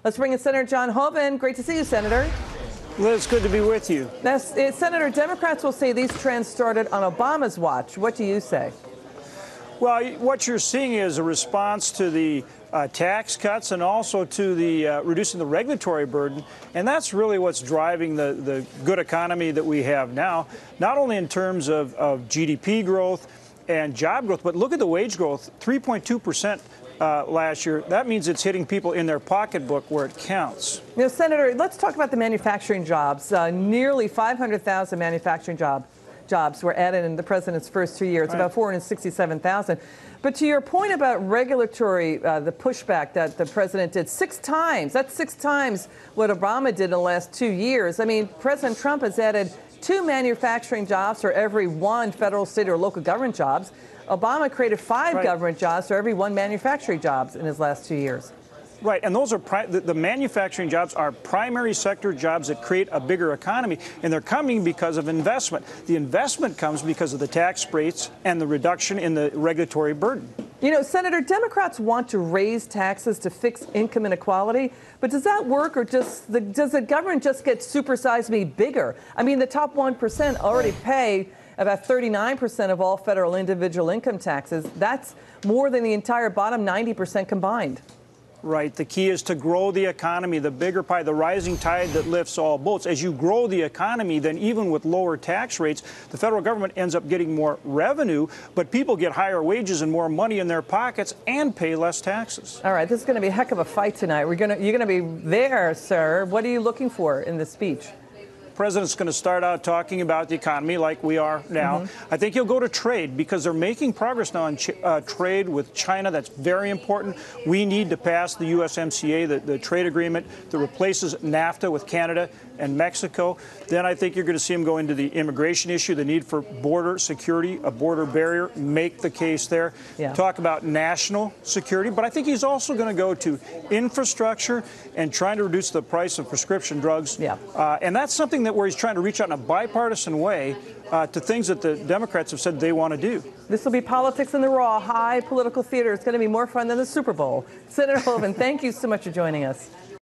Let's bring in Senator John Hoeven. Great to see you, Senator. Liz, good to be with you. Now, Senator, Democrats will say these trends started on Obama's watch. What do you say? Well, what you're seeing is a response to the tax cuts and also to the reducing the regulatory burden. And that's really what's driving the good economy that we have now, not only in terms of GDP growth and job growth, but look at the wage growth, 3.2%. Last year. That means it's hitting people in their pocketbook where it counts. You know, Senator, let's talk about the manufacturing jobs. Nearly 500,000 manufacturing jobs were added in the president's first 2 years, about 467,000. But to your point about regulatory, the pushback that the president did 6 times, that's 6 times what Obama did in the last 2 years. I mean, President Trump has added 2 manufacturing jobs for every 1 federal, state, or local government jobs. Obama created 5 government jobs for every 1 manufacturing jobs in his last 2 years. Right, and those are the manufacturing jobs are primary sector jobs that create a bigger economy, and they're coming because of investment. The investment comes because of the tax rates and the reduction in the regulatory burden. You know, Senator, Democrats want to raise taxes to fix income inequality, but does that work, or does the government just get supersized me bigger? I mean, the top 1% already pay about 39% of all federal individual income taxes. That's more than the entire bottom 90% combined. Right. The key is to grow the economy, the bigger pie, the rising tide that lifts all boats. As you grow the economy, then even with lower tax rates, the federal government ends up getting more revenue, but people get higher wages and more money in their pockets and pay less taxes. All right. This is going to be a heck of a fight tonight. You're going to be there, sir. What are you looking for in this speech? The president's going to start out talking about the economy like we are now. I think he'll go to trade because they're making progress now on trade with China. That's very important. We need to pass the USMCA, the trade agreement that replaces NAFTA with Canada and Mexico. Then I think you're going to see him go into the immigration issue, the need for border security, a border barrier, make the case there. Talk about national security. But I think he's also going to go to infrastructure and trying to reduce the price of prescription drugs. And that's something where he's trying to reach out in a bipartisan way to things that the Democrats have said they want to do. This will be politics in the raw, high political theater. It's going to be more fun than the Super Bowl. Senator Hoeven, thank you so much for joining us.